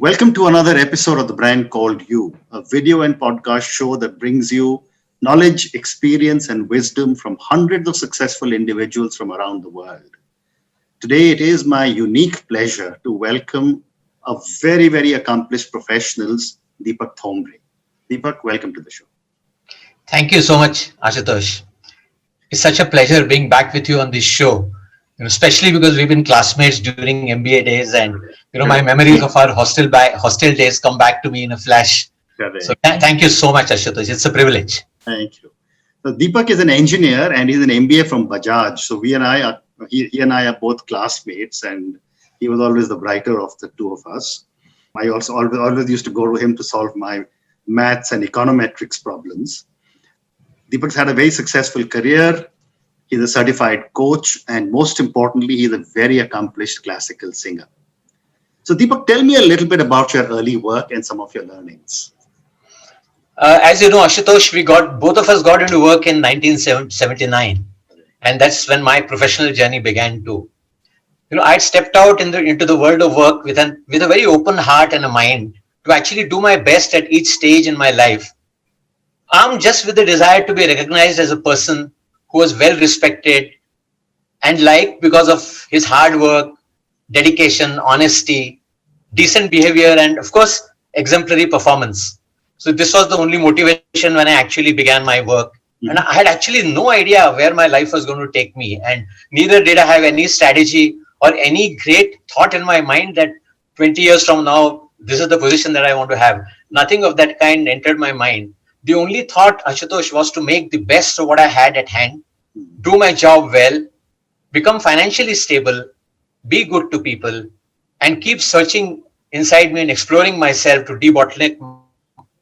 Welcome to another episode of The Brand Called You, a video and podcast show that brings you knowledge, experience, and wisdom from hundreds of successful individuals from around the world. Today, it is my unique pleasure to welcome a very, very accomplished professional, Deepak Thombre. Deepak, welcome to the show. Thank you so much, Ashutosh. It's such a pleasure being back with you on this show, especially because we've been classmates during MBA days, and my memories of our hostel days come back to me in a flash. Correct. So thank you so much, Ashutosh. It's a privilege. Thank you. So Deepak is an engineer and he's an MBA from Bajaj. So he and I are both classmates, and he was always the brighter of the two of us. I also always used to go to him to solve my maths and econometrics problems. Deepak's had a very successful career. He's a certified coach, and most importantly, he's a very accomplished classical singer. So Deepak, tell me a little bit about your early work and some of your learnings. As you know, Ashutosh, both of us got into work in 1979, and that's when my professional journey began too. I'd stepped out into the world of work with a very open heart and a mind to actually do my best at each stage in my life. I'm just with the desire to be recognized as a person who was well respected and liked because of his hard work, dedication, honesty, decent behavior, and of course, exemplary performance. So this was the only motivation when I actually began my work. And I had actually no idea where my life was going to take me. And neither did I have any strategy or any great thought in my mind that 20 years from now, this is the position that I want to have. Nothing of that kind entered my mind. The only thought, Ashutosh, was to make the best of what I had at hand, do my job well, become financially stable, be good to people, and keep searching inside me and exploring myself to debottleneck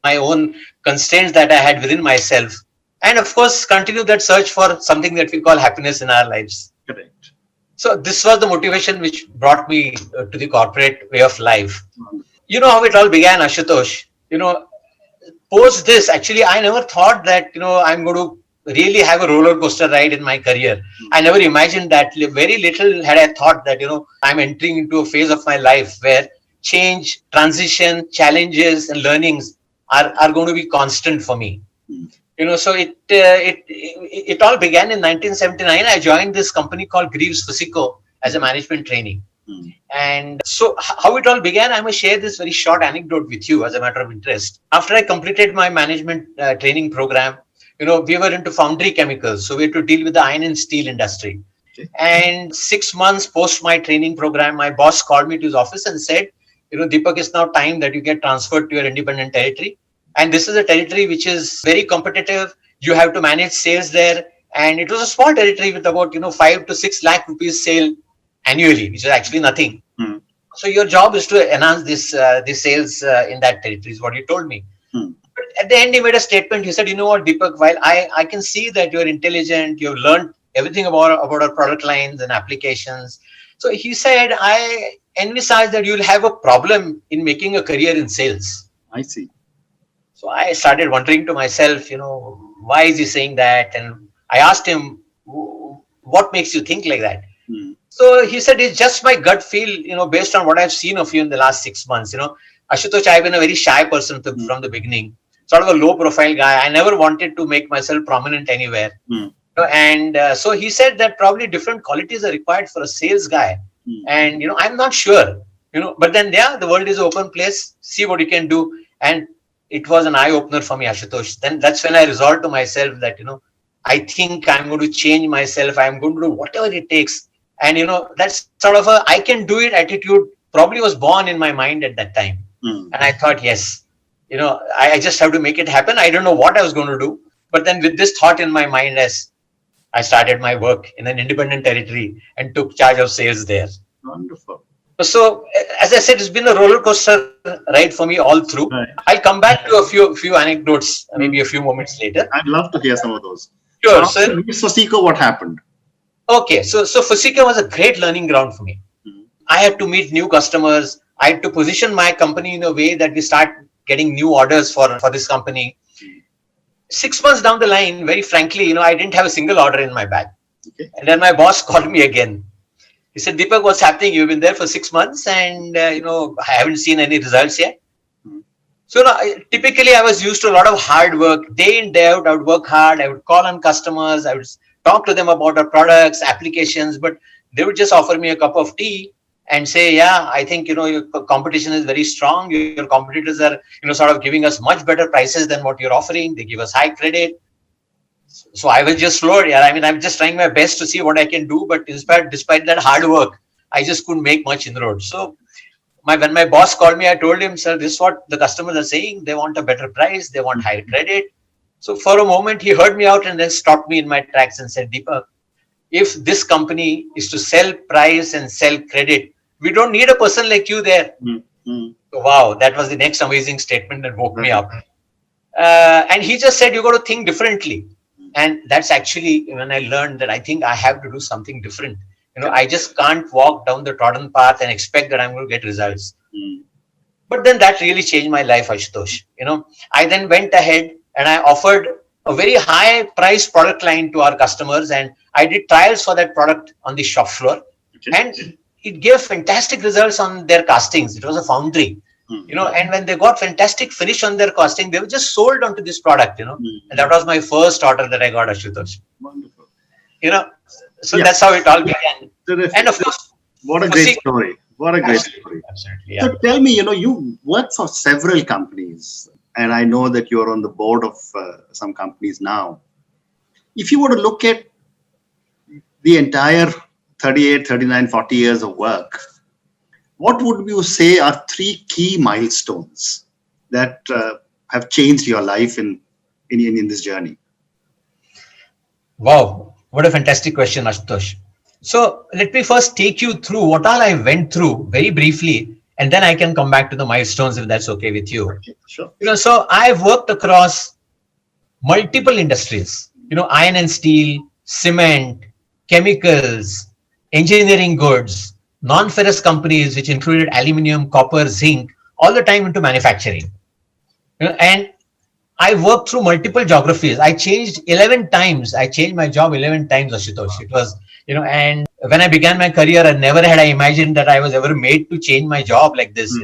my own constraints that I had within myself. And of course, continue that search for something that we call happiness in our lives. Correct. So this was the motivation which brought me to the corporate way of life. You know how it all began, Ashutosh. Post this, actually, I never thought that, I'm going to really have a roller coaster ride in my career. I never imagined that. Very little had I thought that, I'm entering into a phase of my life where change, transition, challenges, and learnings are going to be constant for me. So it all began in 1979. I joined this company called Greaves Physico as a management trainee. And so how it all began, I must share this very short anecdote with you as a matter of interest. After I completed my management training program, we were into foundry chemicals. So we had to deal with the iron and steel industry. Okay. And 6 months post my training program, my boss called me to his office and said, Deepak, it's now time that you get transferred to your independent territory. And this is a territory which is very competitive. You have to manage sales there. And it was a small territory with about, 5 to 6 lakh rupees sale annually, which is actually nothing. So your job is to enhance this sales in that territory, is what he told me. But at the end, he made a statement. He said, you know what, Deepak, while I can see that you're intelligent, you've learned everything about our product lines and applications. So he said, I envisage that you'll have a problem in making a career in sales. I see. So I started wondering to myself, why is he saying that? And I asked him, what makes you think like that? So he said, it's just my gut feel, based on what I've seen of you in the last 6 months. Ashutosh, I've been a very shy person from the beginning, sort of a low profile guy. I never wanted to make myself prominent anywhere. And so he said that probably different qualities are required for a sales guy. And, I'm not sure, but then, the world is an open place. See what you can do. And it was an eye opener for me, Ashutosh. Then that's when I resolved to myself that, I think I'm going to change myself. I'm going to do whatever it takes. And, that's sort of I can do it attitude probably was born in my mind at that time. And I thought, yes, I just have to make it happen. I don't know what I was going to do. But then with this thought in my mind, as I started my work in an independent territory and took charge of sales there. Wonderful. So, as I said, it's been a roller coaster ride for me all through. Right. I'll come back to a few anecdotes, maybe a few moments later. I'd love to hear some of those. Sure, sir. Physico, what happened? Okay, so Physico was a great learning ground for me. I had to meet new customers. I had to position my company in a way that we start getting new orders for this company. 6 months down the line, very frankly, I didn't have a single order in my bag. Okay. And then my boss called me again. He said, Deepak, what's happening? You've been there for 6 months and, I haven't seen any results yet. So typically I was used to a lot of hard work, day in, day out. I would work hard. I would call on customers. I would talk to them about our products, applications, but they would just offer me a cup of tea and say, yeah, I think, your competition is very strong. Your competitors are, sort of giving us much better prices than what you're offering. They give us high credit. So I was just floored. Yeah, I mean, I'm just trying my best to see what I can do. But despite that hard work, I just couldn't make much inroads. So when my boss called me, I told him, sir, this is what the customers are saying. They want a better price. They want higher credit. So for a moment, he heard me out and then stopped me in my tracks and said, Deepak, if this company is to sell price and sell credit, we don't need a person like you there. Wow, that was the next amazing statement that woke me up. And he just said, you got to think differently. And that's actually when I learned that I think I have to do something different. I just can't walk down the trodden path and expect that I'm going to get results. But then that really changed my life, Ashutosh. I then went ahead and I offered a very high price product line to our customers, and I did trials for that product on the shop floor. And it gave fantastic results on their castings. It was a foundry. And when they got fantastic finish on their casting, they were just sold onto this product, and that was my first order that I got, Ashutosh. Wonderful. So that's how it all began. And of course, what a great story. What a great story. Absolutely. Yeah. So tell me, you work for several companies, and I know that you're on the board of some companies now. If you were to look at the entire 38, 39, 40 years of work, what would you say are 3 key milestones that have changed your life in this journey? Wow, what a fantastic question, Ashutosh. So let me first take you through what all I went through very briefly, and then I can come back to the milestones if that's okay with you. Okay, sure. So I've worked across multiple industries, iron and steel, cement, chemicals, engineering goods, non-ferrous companies, which included aluminum, copper, zinc, all the time into manufacturing. And I worked through multiple geographies. I changed 11 times. I changed my job 11 times, Ashutosh. It was, and when I began my career, never had I imagined that I was ever made to change my job like this,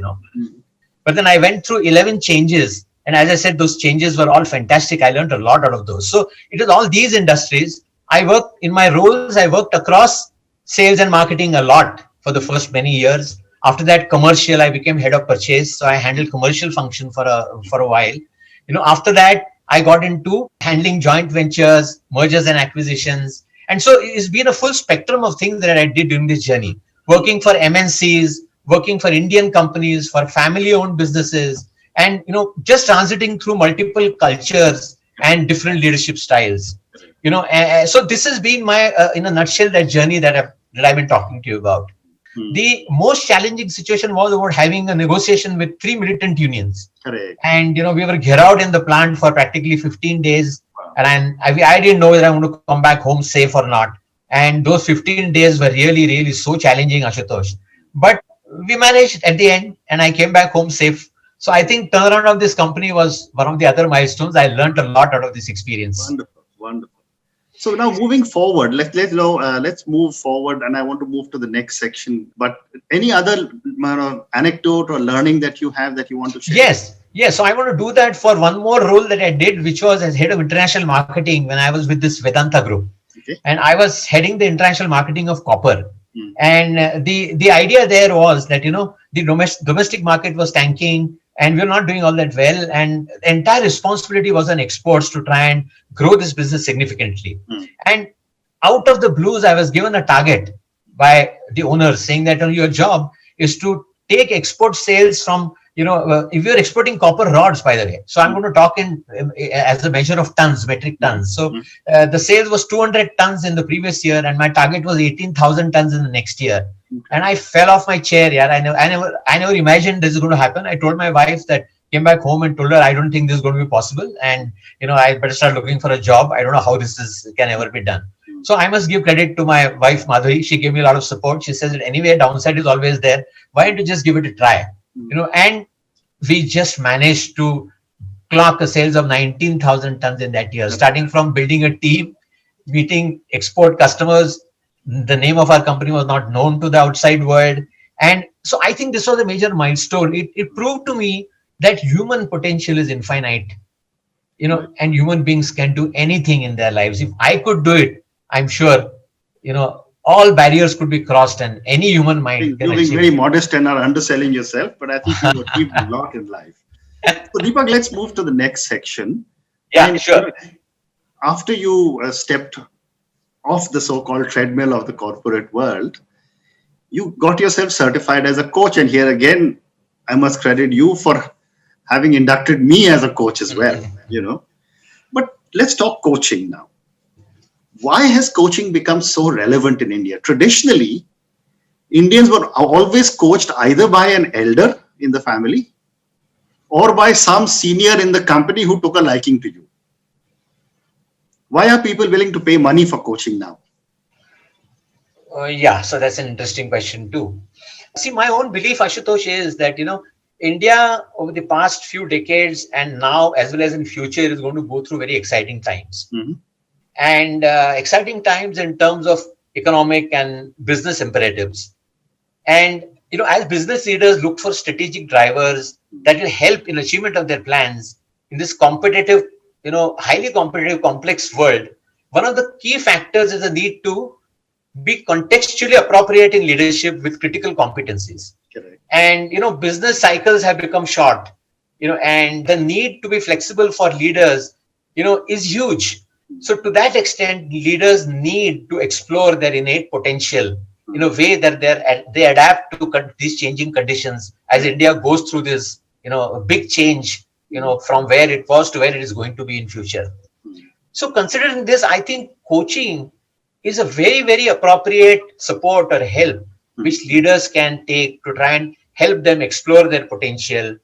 But then I went through 11 changes. And as I said, those changes were all fantastic. I learned a lot out of those. So it was all these industries. I worked in my roles. I worked across sales and marketing a lot for the first many years. After that, commercial, I became head of purchase. So I handled commercial function for a while. After that, I got into handling joint ventures, mergers and acquisitions. And so it's been a full spectrum of things that I did during this journey, working for MNCs, working for Indian companies, for family-owned businesses, and, just transiting through multiple cultures and different leadership styles. So this has been my, in a nutshell, that journey that I've been talking to you about. The most challenging situation was about having a negotiation with 3 militant unions. Correct. And, we were out in the plant for practically 15 days. Wow. And I didn't know whether I'm going to come back home safe or not. And those 15 days were really, really so challenging, Ashutosh. But we managed at the end, and I came back home safe. So I think turnaround of this company was one of the other milestones. I learned a lot out of this experience. Wonderful, wonderful. So now moving forward, let's move forward, and I want to move to the next section. But any other anecdote or learning that you have that you want to share? Yes. So I want to do that for one more role that I did, which was as head of international marketing when I was with this Vedanta group. Okay. And I was heading the international marketing of copper. And the idea there was that, the domestic market was tanking, and we're not doing all that well. And the entire responsibility was on exports to try and grow this business significantly. And out of the blues, I was given a target by the owner saying that your job is to take export sales from, if you're exporting copper rods, by the way. So I'm going to talk in as a measure of tons, metric tons. So the sales was 200 tons in the previous year, and my target was 18,000 tons in the next year. And I fell off my chair. Yeah, I never imagined this is going to happen. I told my wife that, came back home and told her, I don't think this is going to be possible. And, I better start looking for a job. I don't know how can ever be done. So I must give credit to my wife, Madhuri. She gave me a lot of support. She says that anyway, downside is always there. Why don't you just give it a try? And we just managed to clock a sales of 19,000 tons in that year, starting from building a team, meeting export customers, The name of our company was not known to the outside world. And so I think this was a major milestone. It proved to me that human potential is infinite, and human beings can do anything in their lives. If I could do it, I'm sure, all barriers could be crossed and any human mind can You're being achieve very it. modest and are underselling yourself, but I think you've achieved a lot in life. So, Deepak, let's move to the next section. Yeah, And sure. after you stepped off the so-called treadmill of the corporate world, you got yourself certified as a coach. And here again, I must credit you for having inducted me as a coach as well, But let's talk coaching now. Why has coaching become so relevant in India? Traditionally, Indians were always coached either by an elder in the family or by some senior in the company who took a liking to you. Why are people willing to pay money for coaching now? Yeah, so that's an interesting question too. See, my own belief, Ashutosh, is that, India over the past few decades and now as well as in future is going to go through very exciting times. Mm-hmm. And exciting times in terms of economic and business imperatives. And, as business leaders look for strategic drivers that will help in achievement of their plans in this competitive, highly competitive, complex world, one of the key factors is the need to be contextually appropriate in leadership with critical competencies. Correct. And, business cycles have become short, and the need to be flexible for leaders, is huge. So to that extent, leaders need to explore their innate potential in a way that they adapt to these changing conditions as India goes through this, a big change, from where it was to where it is going to be in future. So considering this, I think coaching is a very, very appropriate support or help which leaders can take to try and help them explore their potential,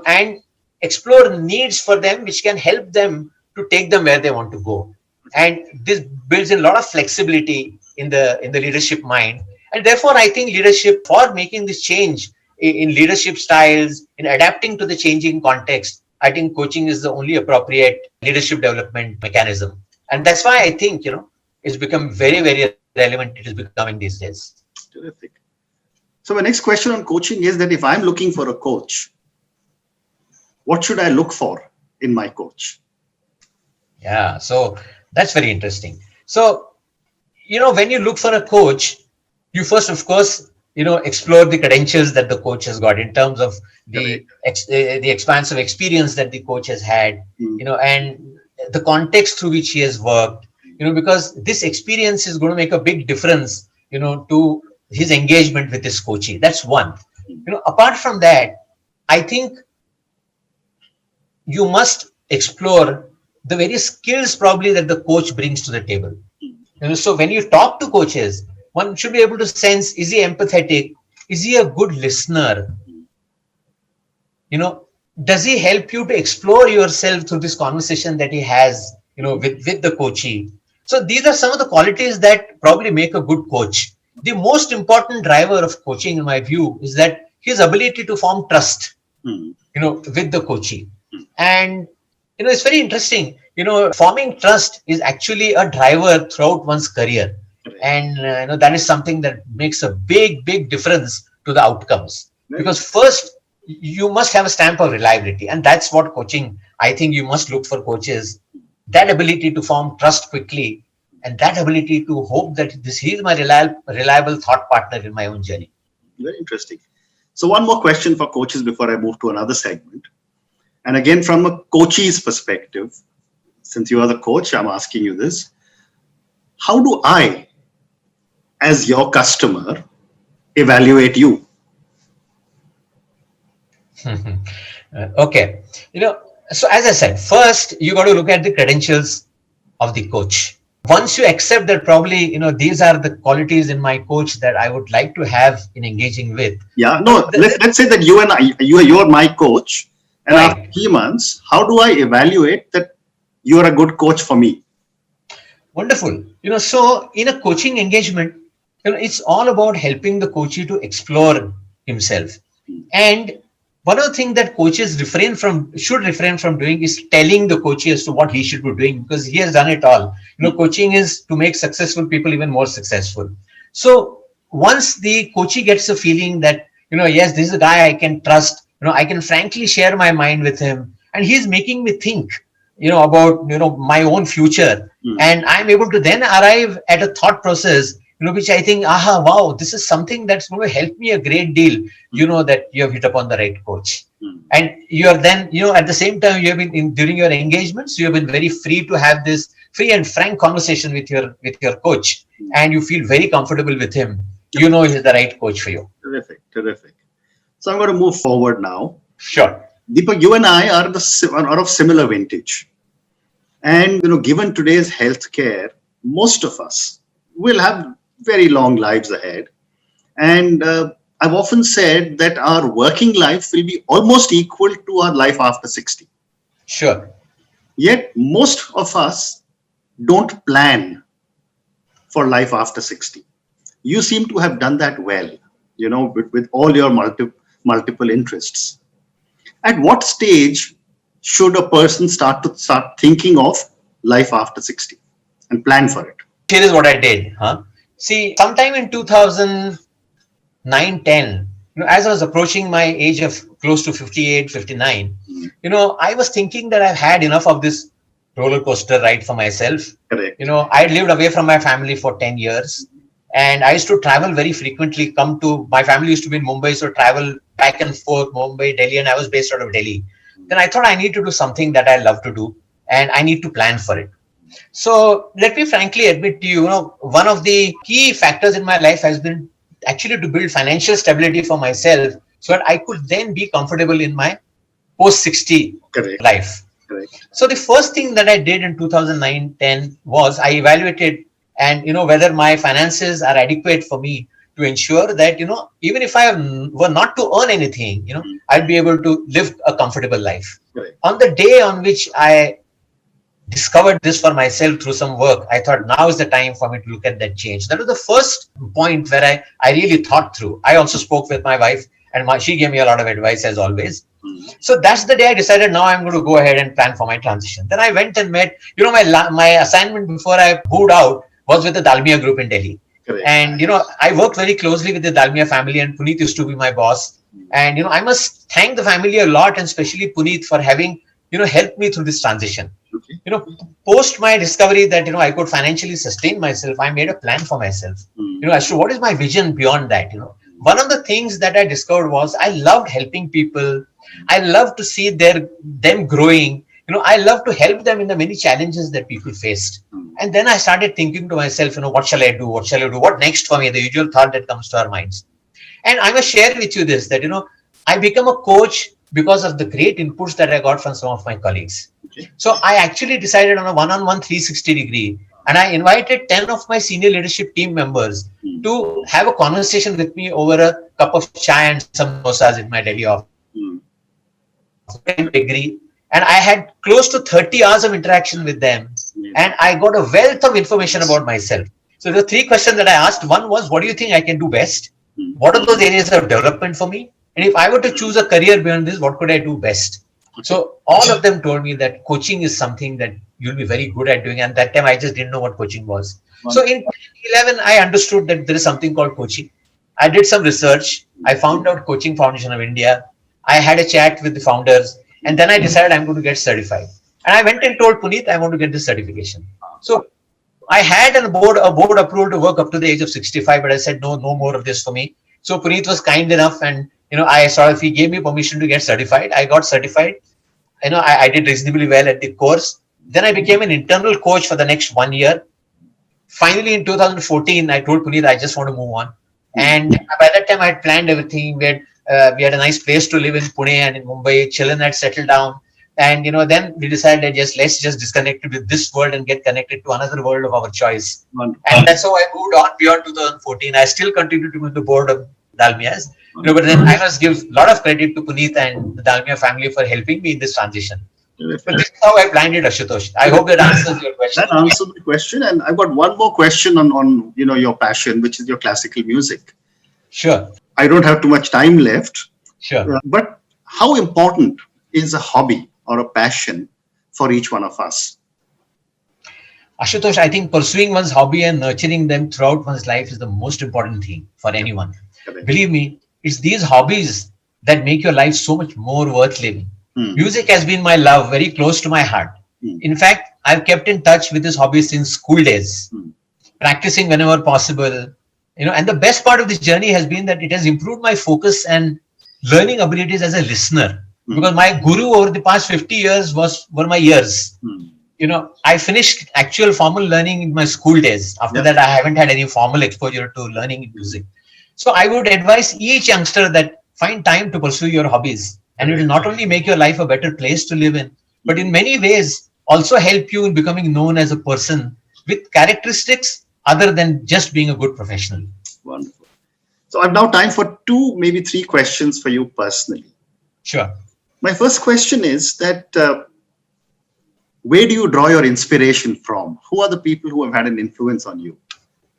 and explore needs for them, which can help them to take them where they want to go. And this builds in a lot of flexibility in the leadership mind. And therefore, I think leadership, for making this change in leadership styles, in adapting to the changing context, I think coaching is the only appropriate leadership development mechanism. And that's why I think, it's become very, very relevant. It is becoming these days. Terrific. So my next question on coaching is that if I'm looking for a coach, what should I look for in my coach? Yeah, so that's very interesting. So, when you look for a coach, you first, of course, explore the credentials that the coach has got in terms of the expansive experience that the coach has had, and the context through which he has worked, because this experience is going to make a big difference, to his engagement with his coachee. That's one. Apart from that, I think you must explore the various skills probably that the coach brings to the table. So when you talk to coaches, one should be able to sense, is he empathetic? Is he a good listener? Does he help you to explore yourself through this conversation that he has, with the coachee? So these are some of the qualities that probably make a good coach. The most important driver of coaching, in my view, is that his ability to form trust, with the coachee. And, it's very interesting, forming trust is actually a driver throughout one's career. And, that is something that makes a big, big difference to the outcomes. Because first, you must have a stamp of reliability. And that's what coaching, I think you must look for coaches, that ability to form trust quickly, and that ability to hope that he is my reliable thought partner in my own journey. Very interesting. So one more question for coaches before I move to another segment. And again, from a coachee's perspective, since you are the coach, I'm asking you this. How do I, as your customer, evaluate you? Okay. So as I said, first, you got to look at the credentials of the coach. Once you accept that probably, these are the qualities in my coach that I would like to have in engaging with. Yeah, no, let's say that you're my coach. And right. After 3 months, how do I evaluate that you are a good coach for me? Wonderful. So in a coaching engagement, it's all about helping the coachee to explore himself. And one of the things that coaches should refrain from doing is telling the coachee as to what he should be doing, because he has done it all. Coaching is to make successful people even more successful. So once the coachee gets a feeling that, yes, this is a guy I can trust, I can frankly share my mind with him, and he's making me think, about, my own future. And I'm able to then arrive at a thought process, which I think, wow, this is something that's going to help me a great deal, that you have hit upon the right coach. And you are then, at the same time, you have been during your engagements, you have been very free to have this free and frank conversation with your coach, and you feel very comfortable with him. He's the right coach for you. Terrific. So I'm going to move forward now. Sure. Deepak, you and I are of similar vintage. And, given today's healthcare, most of us will have very long lives ahead. And I've often said that our working life will be almost equal to our life after 60. Sure. Yet most of us don't plan for life after 60. You seem to have done that well, with all your multiple interests. At what stage should a person start thinking of life after 60 and plan for it? Here is what I did. See, sometime in 2009-10, as I was approaching my age of close to 58, 59, I was thinking that I've had enough of this roller coaster ride for myself. Correct. I lived away from my family for 10 years. And I used to travel very frequently, my family used to be in Mumbai, so travel back and forth, Mumbai, Delhi, and I was based out of Delhi. Then I thought I need to do something that I love to do, and I need to plan for it. So let me frankly admit to you, one of the key factors in my life has been actually to build financial stability for myself so that I could then be comfortable in my post-60 life. Correct. So the first thing that I did in 2009-10 was I evaluated and whether my finances are adequate for me to ensure that even if I were not to earn anything, I'd be able to live a comfortable life. Right. On the day on which I discovered this for myself through some work, I thought now is the time for me to look at that change. That was the first point where I really thought through. I also spoke with my wife, and she gave me a lot of advice as always. So that's the day I decided now I'm going to go ahead and plan for my transition. Then I went and met, my assignment before I moved out was with the Dalmia group in Delhi. Correct. And, I worked very closely with the Dalmia family, and Puneet used to be my boss. And, I must thank the family a lot, and especially Puneet for having, helped me through this transition. Okay. Post my discovery that, I could financially sustain myself, I made a plan for myself, as to what is my vision beyond that. One of the things that I discovered was I loved helping people. I love to see them growing. I love to help them in the many challenges that people faced. And then I started thinking to myself, what shall I do? What shall I do? What next for me? The usual thought that comes to our minds. And I must share with you this, that, I become a coach because of the great inputs that I got from some of my colleagues. Okay. So I actually decided on a one-on-one 360-degree, and I invited 10 of my senior leadership team members to have a conversation with me over a cup of chai and some samosas in my Delhi office. Agree. And I had close to 30 hours of interaction with them. And I got a wealth of information about myself. So the three questions that I asked, one was, what do you think I can do best? What are those areas of development for me? And if I were to choose a career beyond this, what could I do best? So all of them told me that coaching is something that you'll be very good at doing. And that time I just didn't know what coaching was. So in 2011, I understood that there is something called coaching. I did some research. I found out Coaching Foundation of India. I had a chat with the founders. And then I decided I'm going to get certified. And I went and told Puneet I want to get this certification. So I had a board approval to work up to the age of 65, but I said, no more of this for me. So Puneet was kind enough, and I saw if he gave me permission to get certified. I got certified. I did reasonably well at the course. Then I became an internal coach for the next 1 year. Finally, in 2014, I told Puneet I just want to move on. And by that time, I had planned everything. We had a nice place to live in Pune and in Mumbai. Children had settled down. And, then we decided let's just disconnect with this world and get connected to another world of our choice. And that's how I moved on beyond 2014. I still continue to be on the board of Dalmia's. But then I must give a lot of credit to Puneet and the Dalmia family for helping me in this transition. But this is how I planned it, Ashutosh. I hope that answers your question. That answers the question. And I've got one more question on your passion, which is your classical music. Sure. I don't have too much time left. Sure. But how important is a hobby or a passion for each one of us? Ashutosh, I think pursuing one's hobby and nurturing them throughout one's life is the most important thing for anyone. Correct. Believe me, it's these hobbies that make your life so much more worth living. Music has been my love, very close to my heart. In fact, I've kept in touch with this hobby since school days, practicing whenever possible. And the best part of this journey has been that it has improved my focus and learning abilities as a listener. Because my guru over the past 50 years were my ears. I finished actual formal learning in my school days. After that, I haven't had any formal exposure to learning in music. So I would advise each youngster that find time to pursue your hobbies. And it will not only make your life a better place to live in, but in many ways also help you in becoming known as a person with characteristics other than just being a good professional. Wonderful. So I've now time for 2, maybe 3 questions for you personally. Sure. My first question is that where do you draw your inspiration from? Who are the people who have had an influence on you?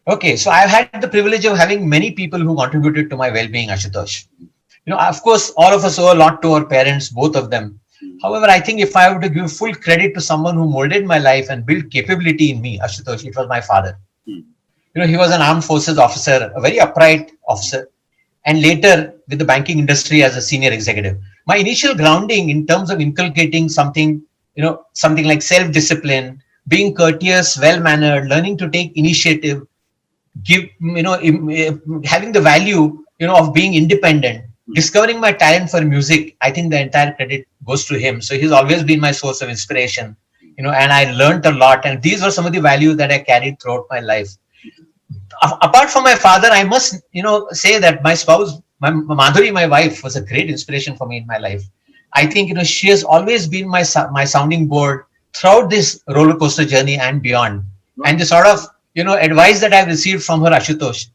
Okay, so I've had the privilege of having many people who contributed to my well-being, Ashutosh. Of course, all of us owe a lot to our parents, both of them. However, I think if I were to give full credit to someone who molded my life and built capability in me, Ashutosh, it was my father. He was an armed forces officer, a very upright officer, and later with the banking industry as a senior executive. My initial grounding in terms of inculcating something like self-discipline, being courteous, well-mannered, learning to take initiative, having the value, of being independent, discovering my talent for music. I think the entire credit goes to him. So he's always been my source of inspiration, and I learned a lot. And these are some of the values that I carried throughout my life. Apart from my father, I must, say that my spouse, my Madhuri, my wife, was a great inspiration for me in my life. I think, she has always been my sounding board throughout this roller coaster journey and beyond. And the sort of, advice that I've received from her, Ashutosh,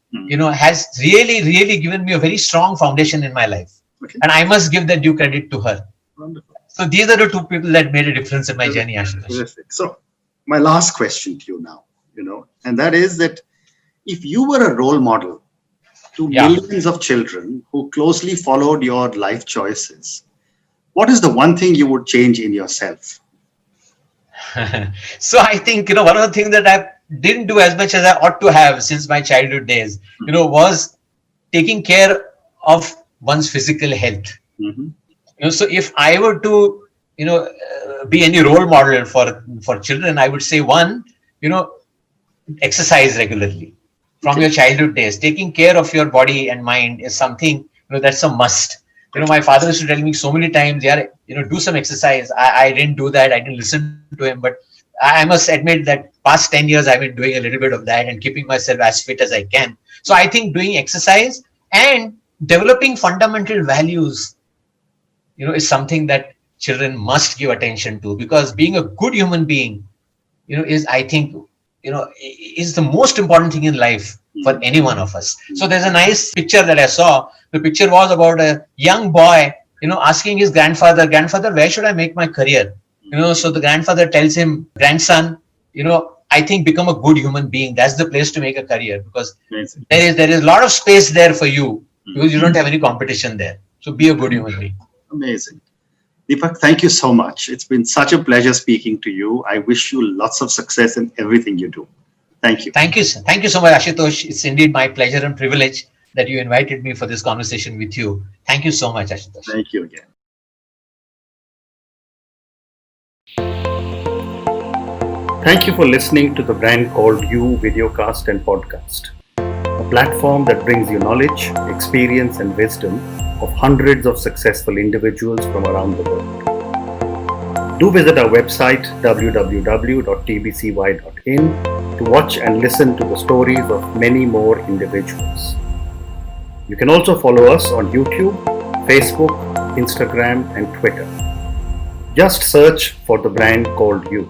has really, really given me a very strong foundation in my life. Okay. And I must give that due credit to her. Wonderful. So these are the 2 people that made a difference in my journey, Ashutosh. Terrific. So my last question to you now, and that is that if you were a role model to millions of children who closely followed your life choices, what is the one thing you would change in yourself? So I think, one of the things that I didn't do as much as I ought to have since my childhood days, was taking care of one's physical health. So if I were to, be any role model for children, I would say 1, exercise regularly from your childhood days. Taking care of your body and mind is something, that's a must. My father used to tell me so many times, do some exercise. I didn't do that. I didn't listen to him, but I must admit that past 10 years, I've been doing a little bit of that and keeping myself as fit as I can. So I think doing exercise and developing fundamental values, is something that children must give attention to, because being a good human being, is, I think, is the most important thing in life for any one of us. So there's a nice picture that I saw. The picture was about a young boy, asking his grandfather, where should I make my career? So the grandfather tells him, grandson, I think become a good human being. That's the place to make a career, because there is a lot of space there for you, because you don't have any competition there. So be a good human being. Amazing. Deepak, thank you so much. It's been such a pleasure speaking to you. I wish you lots of success in everything you do. Thank you. Thank you, sir. Thank you so much, Ashutosh. It's indeed my pleasure and privilege that you invited me for this conversation with you. Thank you so much, Ashutosh. Thank you again. Thank you for listening to the Brand Called You videocast and podcast, a platform that brings you knowledge, experience, and wisdom of hundreds of successful individuals from around the world. Do visit our website www.tbcy.in to watch and listen to the stories of many more individuals. You can also follow us on YouTube, Facebook, Instagram, and Twitter. Just search for the Brand Called You.